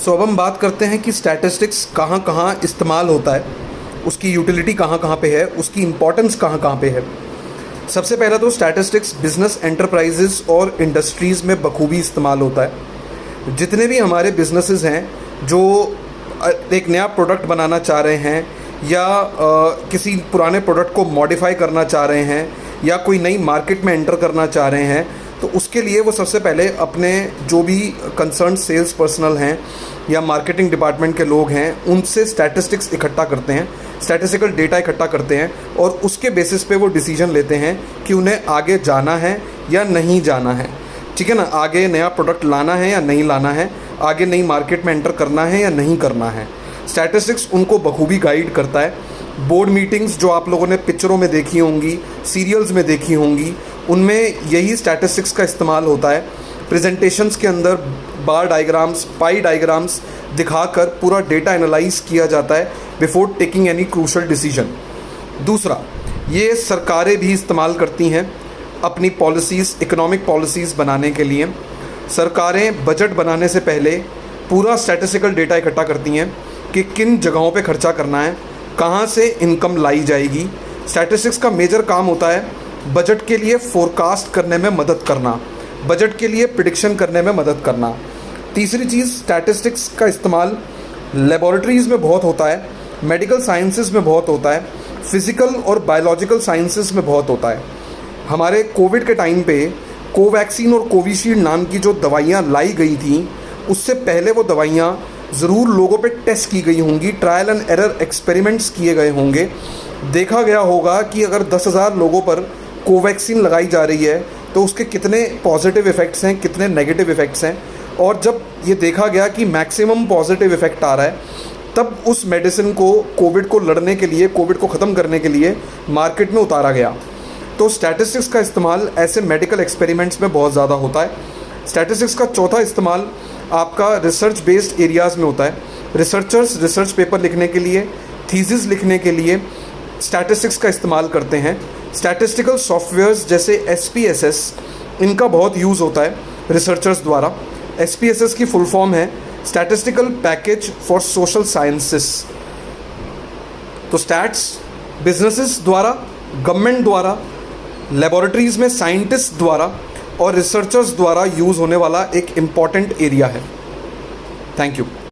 सो अब हम बात करते हैं कि स्टैटिस्टिक्स कहाँ कहाँ इस्तेमाल होता है, उसकी यूटिलिटी कहाँ कहाँ पे है, उसकी इम्पोर्टेंस कहाँ कहाँ पे है। सबसे पहला तो स्टैटिस्टिक्स बिजनेस एंटरप्राइजेस और इंडस्ट्रीज़ में बखूबी इस्तेमाल होता है। जितने भी हमारे बिजनेसेस हैं जो एक नया प्रोडक्ट बनाना चाह रहे हैं या किसी पुराने प्रोडक्ट को मॉडिफाई करना चाह रहे हैं या कोई नई मार्केट में एंटर करना चाह रहे हैं, तो उसके लिए वो सबसे पहले अपने जो भी कंसर्न सेल्स पर्सनल हैं या मार्केटिंग डिपार्टमेंट के लोग हैं उनसे स्टैटिस्टिक्स इकट्ठा करते हैं, स्टैटिस्टिकल डेटा इकट्ठा करते हैं और उसके बेसिस पे वो डिसीजन लेते हैं कि उन्हें आगे जाना है या नहीं जाना है। ठीक है ना, आगे नया प्रोडक्ट लाना है या नहीं लाना है, आगे नई मार्केट में एंटर करना है या नहीं करना है। स्टैटिस्टिक्स उनको बखूबी गाइड करता है। बोर्ड मीटिंग्स जो आप लोगों ने पिक्चरों में देखी होंगी, सीरियल्स में देखी होंगी, उनमें यही स्टैटिस्टिक्स का इस्तेमाल होता है। प्रेजेंटेशंस के अंदर बार डायग्राम्स, पाई डायग्राम्स दिखाकर पूरा डेटा एनालाइज किया जाता है before taking any crucial decision. दूसरा, ये सरकारें भी इस्तेमाल करती हैं अपनी पॉलिसीज़, इकोनॉमिक पॉलिसीज़ बनाने के लिए। सरकारें बजट बनाने से पहले पूरा स्टैटिस्टिकल डेटा इकट्ठा करती हैं कि किन जगहों पे खर्चा करना है, कहाँ से इनकम लाई जाएगी। स्टैटिस्टिक्स का मेजर काम होता है बजट के लिए फोरकास्ट करने में मदद करना, बजट के लिए प्रिडिक्शन करने में मदद करना। तीसरी चीज़, स्टैटिस्टिक्स का इस्तेमाल लेबॉरेटरीज़ में बहुत होता है, मेडिकल साइंसेस में बहुत होता है, फिज़िकल और बायोलॉजिकल साइंसेस में बहुत होता है। हमारे कोविड के टाइम पे कोवैक्सीन और कोविशील्ड नाम की जो दवाइयाँ लाई गई थी, उससे पहले वो दवाइयाँ ज़रूर लोगों पे टेस्ट की गई होंगी, ट्रायल एंड एरर एक्सपेरिमेंट्स किए गए होंगे। देखा गया होगा कि अगर 10,000 लोगों पर कोवैक्सीन लगाई जा रही है तो उसके कितने पॉजिटिव इफ़ेक्ट्स हैं, कितने नेगेटिव इफ़ेक्ट्स हैं। और जब ये देखा गया कि मैक्सिमम पॉजिटिव इफ़ेक्ट आ रहा है, तब उस मेडिसिन को कोविड को लड़ने के लिए, कोविड को ख़त्म करने के लिए मार्केट में उतारा गया। तो स्टैटिस्टिक्स का इस्तेमाल ऐसे मेडिकल एक्सपेरिमेंट्स में बहुत ज़्यादा होता है। स्टैटिस्टिक्स का चौथा इस्तेमाल आपका रिसर्च बेस्ड एरियाज़ में होता है। रिसर्चर्स रिसर्च पेपर लिखने के लिए, थीसिस लिखने के लिए स्टैटिस्टिक्स का इस्तेमाल करते हैं। स्टैटिस्टिकल सॉफ्टवेयर्स जैसे SPSS, इनका बहुत यूज़ होता है रिसर्चर्स द्वारा। SPSS की फुल फॉर्म है statistical package for social sciences. तो स्टैट्स बिजनेसेस द्वारा, गवर्नमेंट द्वारा, लेबॉरेटरीज़ में साइंटिस्ट द्वारा और रिसर्चर्स द्वारा यूज़ होने वाला एक इम्पॉर्टेंट एरिया है। Thank you.